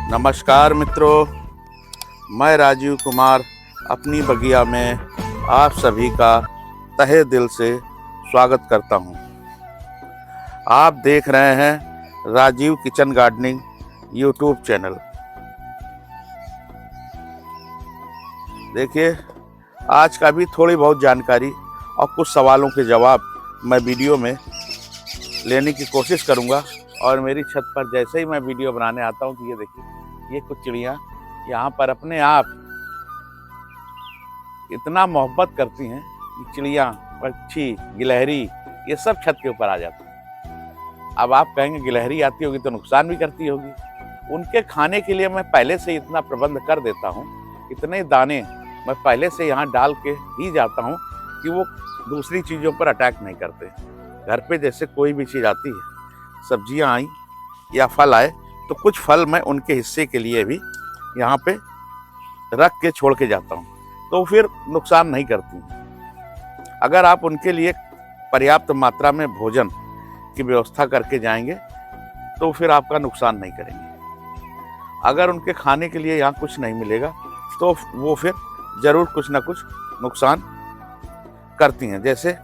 नमस्कार मित्रों, मैं राजीव कुमार अपनी बगिया में आप सभी का तहे दिल से स्वागत करता हूं। आप देख रहे हैं Rajiv kitchen gardening YouTube channel. देखिए, आज का भी थोड़ी बहुत जानकारी और कुछ सवालों के जवाब मैं वीडियो में लेने की कोशिश करूंगा। और मेरी छत पर जैसे ही मैं वीडियो बनाने आता हूं तो ये देखिए, ये कुछ चिड़ियाँ यहाँ पर अपने आप इतना मोहब्बत करती हैं कि चिड़ियाँ, पक्षी, गिलहरी ये सब छत के ऊपर आ जाते हैं। अब आप कहेंगे गिलहरी आती होगी तो नुकसान भी करती होगी। उनके खाने के लिए मैं पहले से इतना प्रबंध कर देता हूँ, इतने दाने मैं पहले से यहाँ डाल के ही जाता हूँ कि वो दूसरी चीज़ों पर अटैक नहीं करते। घर पे जैसे कोई भी चीज़ आती है, सब्जियाँ आई या फल आए, तो कुछ फल मैं उनके हिस्से के लिए भी यहाँ पे रख के छोड़ के जाता हूँ, तो फिर नुकसान नहीं करती। अगर आप उनके लिए पर्याप्त मात्रा में भोजन की व्यवस्था करके जाएंगे तो फिर आपका नुकसान नहीं करेंगे। अगर उनके खाने के लिए यहाँ कुछ नहीं मिलेगा तो वो फिर ज़रूर कुछ ना कुछ नुकसान करती हैं। जैसे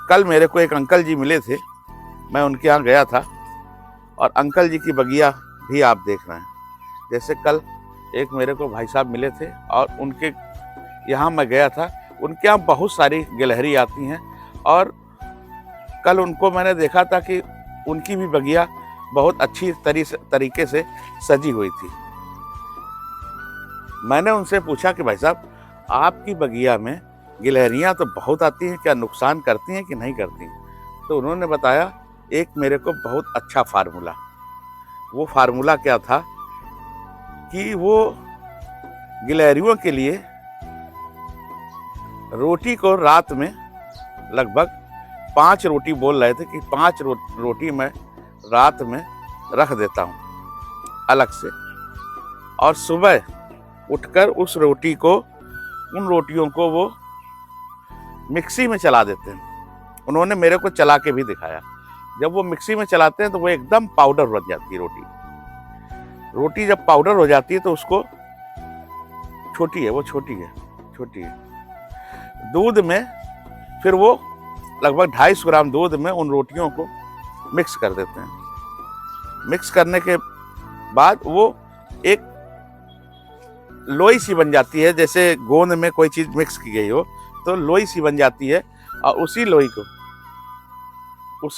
कल मेरे को एक अंकल जी मिले थे, मैं उनके यहाँ गया था और अंकल जी की बगिया भी आप देख रहे हैं। जैसे कल एक मेरे को भाई साहब मिले थे और उनके यहाँ मैं गया था, उनके यहाँ बहुत सारी गिलहरी आती हैं और कल उनको मैंने देखा था कि उनकी भी बगिया बहुत अच्छी तरीके से सजी हुई थी। मैंने उनसे पूछा कि भाई साहब, आपकी बगिया में गिलहरियाँ तो बहुत आती हैं, क्या नुकसान करती हैं कि नहीं करती? तो उन्होंने बताया एक मेरे को बहुत अच्छा फार्मूला। वो फार्मूला क्या था कि वो गिलहरियों के लिए रोटी को रात में लगभग 5 रोटी बोल रहे थे कि 5 रोटी मैं रात में रख देता हूँ अलग से, और सुबह उठकर उस रोटी को, उन रोटियों को वो मिक्सी में चला देते हैं। उन्होंने मेरे को चला के भी दिखाया। जब वो मिक्सी में चलाते हैं तो वो एकदम पाउडर बन जाती है रोटी। जब पाउडर हो जाती है तो उसको छोटी है दूध में, फिर वो लगभग 250 ग्राम दूध में उन रोटियों को मिक्स कर देते हैं। मिक्स करने के बाद वो एक लोई सी बन जाती है, जैसे गोंद में कोई चीज मिक्स की गई हो तो लोई सी बन जाती है। और उसी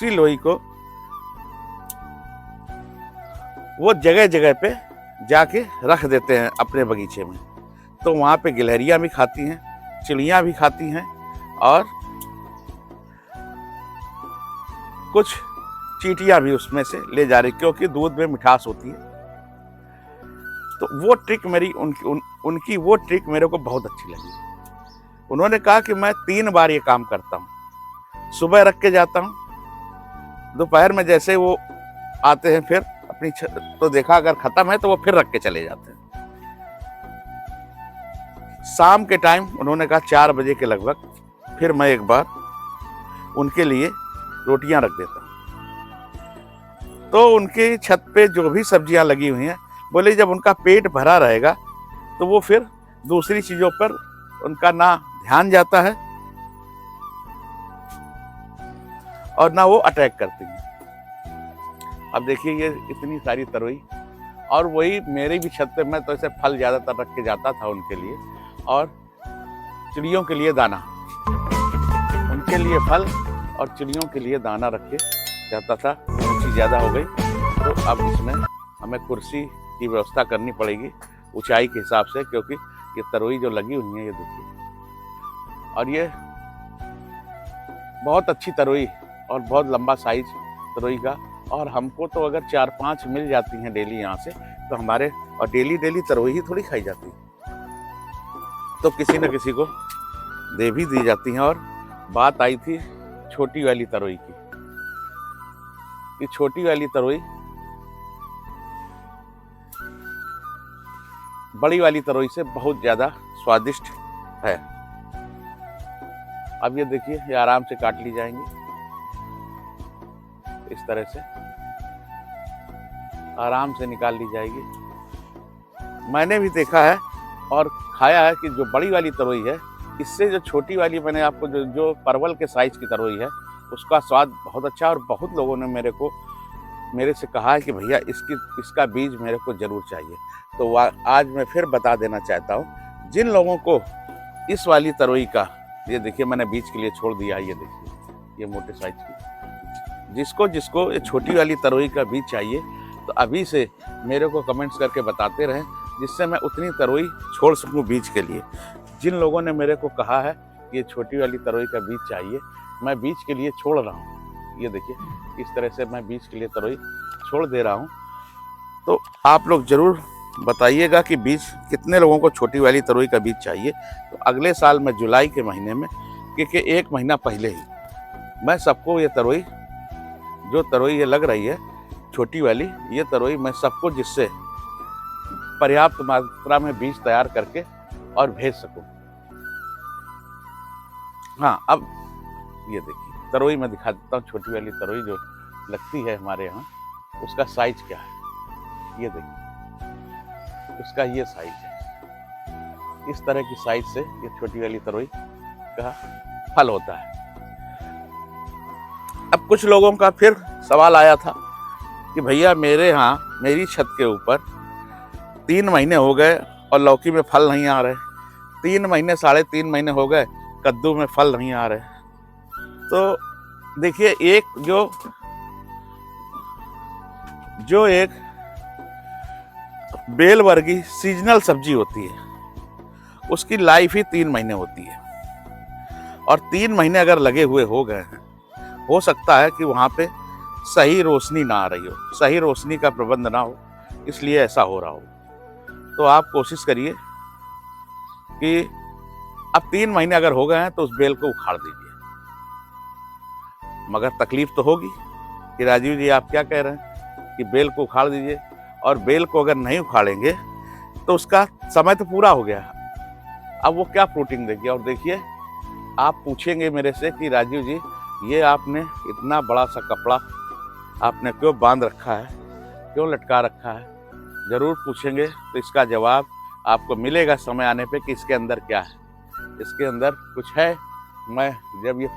लोई को वो जगह जगह पे जाके रख देते हैं अपने बगीचे में। तो वहाँ पे गिलहरियाँ भी खाती हैं, चिड़ियाँ भी खाती हैं और कुछ चींटियाँ भी उसमें से ले जा रही, क्योंकि दूध में मिठास होती है। तो वो ट्रिक उनकी वो ट्रिक मेरे को बहुत अच्छी लगी। उन्होंने कहा कि मैं 3 बार ये काम करता हूँ। सुबह रख के जाता हूँ, दोपहर में जैसे वो आते हैं फिर अपनी तो देखा अगर खत्म है तो वो फिर रख के चले जाते हैं। शाम के टाइम उन्होंने कहा 4 बजे के लगभग फिर मैं एक बार उनके लिए रोटियां रख देता हूँ। तो उनकी छत पे जो भी सब्जियां लगी हुई हैं, बोले जब उनका पेट भरा रहेगा तो वो फिर दूसरी चीजों पर उनका ना ध्यान जाता है और ना वो अटैक करती हैं। अब देखिए, ये इतनी सारी तरोई, और वही मेरी भी छत पे मैं तो ऐसे फल ज्यादातर रख के जाता था उनके लिए, और चिड़ियों के लिए दाना, उनके लिए फल और चिड़ियों के लिए दाना रख के जाता था। ऊंची ज्यादा हो गई तो अब इसमें हमें कुर्सी की व्यवस्था करनी पड़ेगी ऊंचाई के हिसाब से, क्योंकि ये तरोई जो लगी हुई है ये देखिए, और ये बहुत अच्छी तरोई और बहुत लंबा साइज तरोई का। और हमको तो अगर 4-5 मिल जाती हैं डेली यहाँ से तो हमारे, और डेली तरोई ही थोड़ी खाई जाती है, तो किसी न किसी को दे भी दी जाती हैं। और बात आई थी छोटी वाली तरोई की, ये छोटी वाली तरोई बड़ी वाली तरोई से बहुत ज्यादा स्वादिष्ट है। अब ये देखिए, ये आराम से काट ली जाएंगी इस तरह से। आराम से निकाल ली जाएगी। मैंने भी देखा है और खाया है कि जो बड़ी वाली तरोई है, इससे जो छोटी वाली मैंने आपको जो परवल के साइज की तरोई है, उसका स्वाद बहुत अच्छा है। और बहुत लोगों ने मेरे से कहा है कि भैया इसका बीज मेरे को ज़रूर चाहिए। तो आज मैं फिर बता देना चाहता हूँ, जिन लोगों को इस वाली तरोई का, ये देखिए मैंने बीज के लिए छोड़ दिया, ये देखिए ये मोटे साइज की, जिसको ये छोटी वाली तरोई का बीज चाहिए तो अभी से मेरे को कमेंट्स करके बताते रहें, जिससे मैं उतनी तरोई छोड़ सकूं बीज के लिए। जिन लोगों ने मेरे को कहा है कि ये छोटी वाली तरोई का बीज चाहिए, मैं बीज के लिए छोड़ रहा हूँ। ये देखिए इस तरह से मैं बीज के लिए तरोई छोड़ दे रहा हूँ। तो आप लोग ज़रूर बताइएगा कि बीज कितने लोगों को छोटी वाली तरोई का बीज चाहिए। तो अगले साल मैं जुलाई के महीने में, क्योंकि 1 महीना पहले ही मैं सबको ये तरोई, जो तरोई ये लग रही है छोटी वाली, ये तरोई मैं सबको, जिससे पर्याप्त मात्रा में बीज तैयार करके और भेज सकूं। हाँ, अब ये देखिए तरोई मैं दिखा देता हूँ। छोटी वाली तरोई जो लगती है हमारे यहाँ, उसका साइज क्या है, ये देखिए उसका ये साइज है। इस तरह की साइज से ये छोटी वाली तरोई का फल होता है। अब कुछ लोगों का फिर सवाल आया था कि भैया मेरे यहाँ मेरी छत के ऊपर 3 महीने हो गए और लौकी में फल नहीं आ रहे, 3 महीने 3.5 महीने हो गए कद्दू में फल नहीं आ रहे। तो देखिए एक जो एक बेल वर्गी सीजनल सब्जी होती है, उसकी लाइफ ही 3 महीने होती है। और 3 महीने अगर लगे हुए हो गए हैं, हो सकता है कि वहाँ पे सही रोशनी ना आ रही हो, सही रोशनी का प्रबंध ना हो, इसलिए ऐसा हो रहा हो। तो आप कोशिश करिए कि अब 3 महीने अगर हो गए हैं तो उस बेल को उखाड़ दीजिए। मगर तकलीफ तो होगी कि राजीव जी आप क्या कह रहे हैं कि बेल को उखाड़ दीजिए, और बेल को अगर नहीं उखाड़ेंगे तो उसका समय तो पूरा हो गया, अब वो क्या फ्रूटिंग देगी। और देखिए आप पूछेंगे मेरे से कि राजीव जी ये आपने इतना बड़ा सा कपड़ा आपने क्यों बांध रखा है, क्यों लटका रखा है, ज़रूर पूछेंगे। तो इसका जवाब आपको मिलेगा समय आने पे कि इसके अंदर क्या है। इसके अंदर कुछ है, मैं जब ये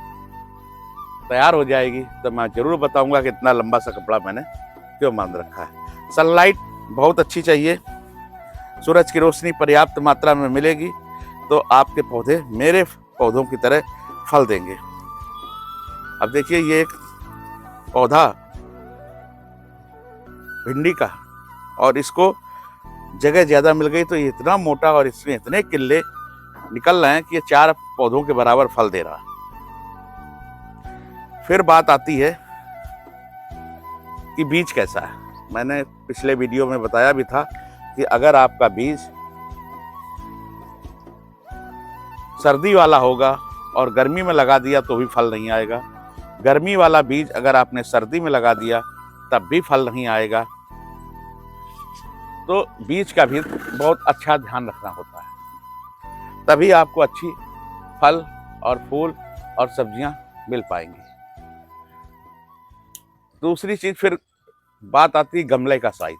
तैयार हो जाएगी तो मैं ज़रूर बताऊंगा कि इतना लंबा सा कपड़ा मैंने क्यों बांध रखा है। सनलाइट बहुत अच्छी चाहिए, सूरज की रोशनी पर्याप्त मात्रा में मिलेगी तो आपके पौधे मेरे पौधों की तरह फल देंगे। अब देखिए ये एक पौधा भिंडी का, और इसको जगह ज़्यादा मिल गई तो ये इतना मोटा और इसमें इतने किल्ले निकल रहे हैं कि ये 4 पौधों के बराबर फल दे रहा है। फिर बात आती है कि बीज कैसा है। मैंने पिछले वीडियो में बताया भी था कि अगर आपका बीज सर्दी वाला होगा और गर्मी में लगा दिया तो भी फल नहीं आएगा, गर्मी वाला बीज अगर आपने सर्दी में लगा दिया तब भी फल नहीं आएगा। तो बीज का भी बहुत अच्छा ध्यान रखना होता है, तभी आपको अच्छी फल और फूल और सब्जियां मिल पाएंगी। दूसरी चीज फिर बात आती है गमले का साइज।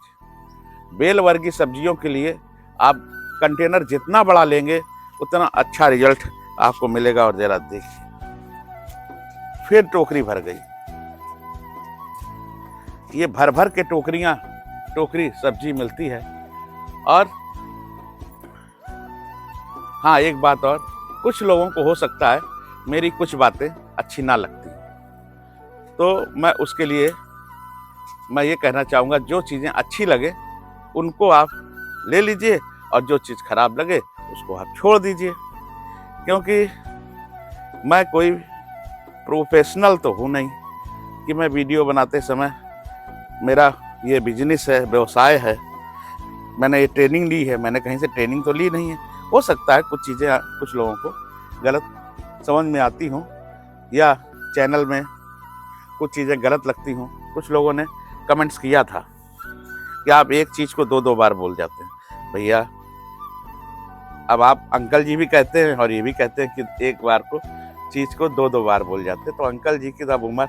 बेल वर्गीय सब्जियों के लिए आप कंटेनर जितना बड़ा लेंगे उतना अच्छा रिजल्ट आपको मिलेगा। और जरा देखिए फिर टोकरी भर गई, ये भर भर के टोकरी सब्जी मिलती है। और हाँ एक बात और, कुछ लोगों को हो सकता है मेरी कुछ बातें अच्छी ना लगती, तो मैं उसके लिए मैं ये कहना चाहूँगा जो चीज़ें अच्छी लगे उनको आप ले लीजिए और जो चीज़ खराब लगे उसको आप छोड़ दीजिए। क्योंकि मैं कोई प्रोफेशनल तो हूँ नहीं कि मैं वीडियो बनाते समय, मेरा ये बिजनेस है, व्यवसाय है, मैंने ये ट्रेनिंग ली है, मैंने कहीं से ट्रेनिंग तो ली नहीं है। हो सकता है कुछ चीज़ें कुछ लोगों को गलत समझ में आती हों या चैनल में कुछ चीज़ें गलत लगती हों। कुछ लोगों ने कमेंट्स किया था कि आप एक चीज़ को 2-2 बार बोल जाते हैं। भैया अब आप अंकल जी भी कहते हैं और ये भी कहते हैं कि एक बार को चीज़ को 2-2 बार बोल जाते हैं। तो अंकल जी की तब उम्र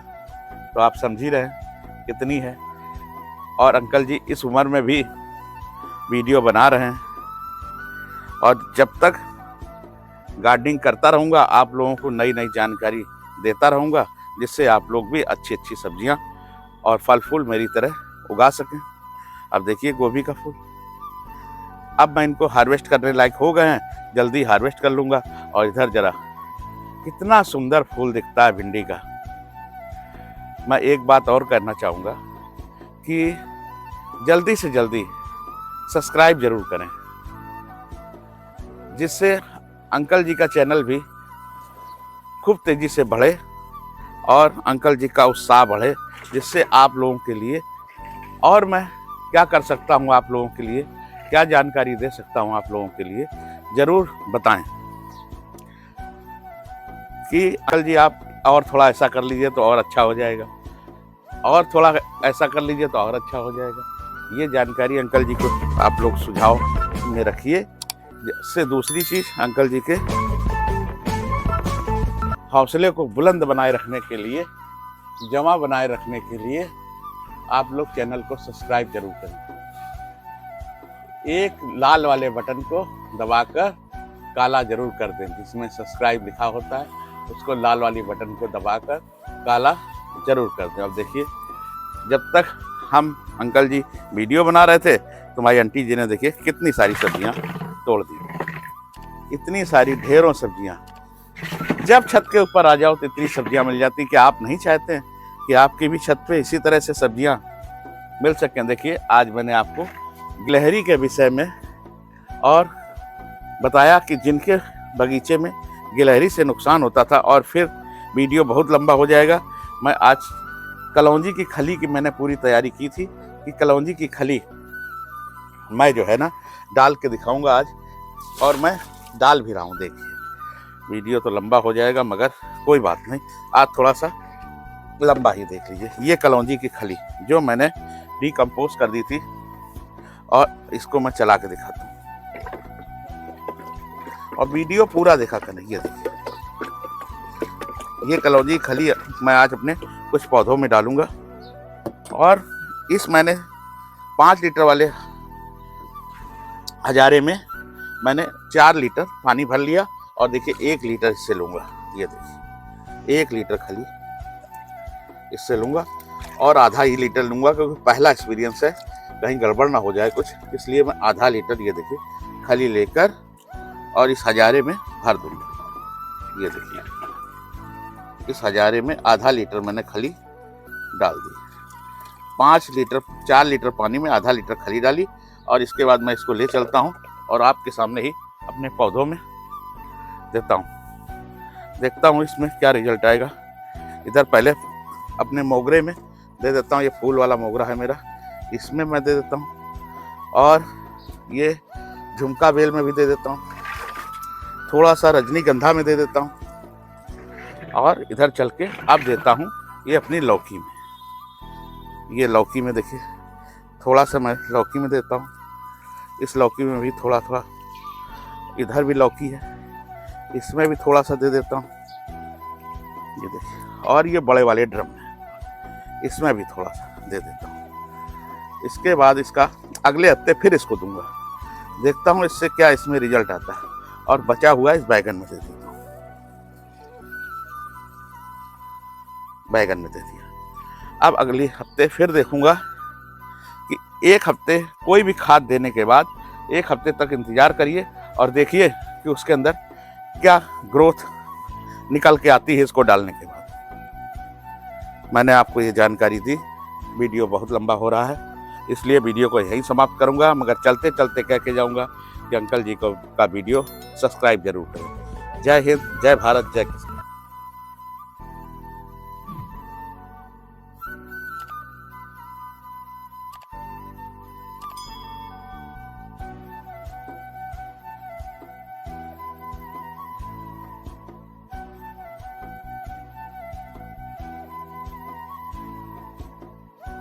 तो आप समझ ही रहे हैं कितनी है। और अंकल जी इस उम्र में भी वीडियो बना रहे हैं। और जब तक गार्डनिंग करता रहूँगा आप लोगों को नई नई जानकारी देता रहूँगा, जिससे आप लोग भी अच्छी अच्छी सब्जियां और फल फूल मेरी तरह उगा सकें। अब देखिए गोभी का फूल, अब मैं इनको हार्वेस्ट करने लायक हो गए हैं, जल्दी हार्वेस्ट कर लूँगा। और इधर जरा कितना सुंदर फूल दिखता है भिंडी का। मैं एक बात और करना चाहूँगा कि जल्दी से जल्दी सब्सक्राइब जरूर करें, जिससे अंकल जी का चैनल भी खूब तेज़ी से बढ़े और अंकल जी का उत्साह बढ़े, जिससे आप लोगों के लिए और मैं क्या कर सकता हूँ, आप लोगों के लिए क्या जानकारी दे सकता हूँ आप लोगों के लिए ज़रूर बताएं कि अंकल जी आप और थोड़ा ऐसा कर लीजिए तो और अच्छा हो जाएगा, और थोड़ा ऐसा कर लीजिए तो और अच्छा हो जाएगा। ये जानकारी अंकल जी को आप लोग सुझाव में रखिए। इससे दूसरी चीज़, अंकल जी के हौसले को बुलंद बनाए रखने के लिए, जमा बनाए रखने के लिए आप लोग चैनल को सब्सक्राइब जरूर करें। एक लाल वाले बटन को दबाकर काला जरूर कर दें, जिसमें सब्सक्राइब लिखा होता है, उसको लाल वाली बटन को दबाकर काला जरूर कर दें। अब देखिए, जब तक हम अंकल जी वीडियो बना रहे थे तो हमारी आंटी जी ने देखिए कितनी सारी सब्जियां तोड़ दी, इतनी सारी ढेरों सब्जियां। जब छत के ऊपर आ जाओ तो इतनी सब्जियां मिल जाती कि आप नहीं चाहते हैं कि आपकी भी छत पे इसी तरह से सब्जियां मिल सकें। देखिए, आज मैंने आपको गिलहरी के विषय में और बताया कि जिनके बगीचे में गिलहरी से नुकसान होता था, और फिर वीडियो बहुत लंबा हो जाएगा। मैं आज कलौंजी की खली की मैंने पूरी तैयारी की थी कि कलौंजी की खली मैं जो है ना डाल के दिखाऊंगा आज, और मैं डाल भी रहा हूँ। देखिए, वीडियो तो लंबा हो जाएगा मगर कोई बात नहीं, आज थोड़ा सा लंबा ही देख लीजिए। ये कलौंजी की खली जो मैंने डिकम्पोज कर दी थी, और इसको मैं चला के दिखाता हूँ, और वीडियो पूरा देखा करें। ये देखिए, ये कलौंजी खली मैं आज अपने कुछ पौधों में डालूंगा। और इस मैंने 5 लीटर वाले हजारे में मैंने 4 लीटर पानी भर लिया, और देखिए 1 लीटर इससे लूँगा। ये देखिए 1 लीटर खली इससे लूँगा, और आधा ही लीटर लूँगा, क्योंकि पहला एक्सपीरियंस है, कहीं गड़बड़ ना हो जाए कुछ, इसलिए मैं आधा लीटर ये देखिए खली लेकर और इस हजारे में भर दूँगा। ये देखिए, इस हजारे में आधा लीटर मैंने खली डाल दी। 4 लीटर पानी में आधा लीटर खली डाली, और इसके बाद मैं इसको ले चलता हूँ और आपके सामने ही अपने पौधों में देता हूँ, देखता हूँ इसमें क्या रिजल्ट आएगा। इधर पहले अपने मोगरे में दे देता हूँ, ये फूल वाला मोगरा है मेरा, इसमें मैं दे देता हूँ, और ये झुमका बेल में भी दे देता हूँ, थोड़ा सा रजनीगंधा में दे देता हूँ, और इधर चल के अब देता हूँ ये अपनी लौकी में। ये लौकी में देखिए थोड़ा सा मैं लौकी में देता हूँ, इस लौकी में भी थोड़ा थोड़ा, इधर भी लौकी है, इसमें भी थोड़ा सा दे देता हूँ। ये देखिए, और ये बड़े वाले ड्रम है, इसमें भी थोड़ा सा दे देता हूँ। इसके बाद इसका अगले हफ्ते फिर इसको दूंगा, देखता हूँ इससे क्या इसमें रिजल्ट आता है। और बचा हुआ इस बैगन में दे देता हूँ, बैगन में दे दिया। अब अगले हफ्ते फिर देखूंगा कि 1 हफ्ते कोई भी खाद देने के बाद 1 हफ्ते तक इंतजार करिए, और देखिए कि उसके अंदर क्या ग्रोथ निकल के आती है इसको डालने के बाद। मैंने आपको ये जानकारी दी। वीडियो बहुत लंबा हो रहा है, इसलिए वीडियो को यहीं समाप्त करूंगा, मगर चलते चलते कह के जाऊंगा कि अंकल जी का वीडियो सब्सक्राइब जरूर करें। जय हिंद, जय भारत, जय किसान।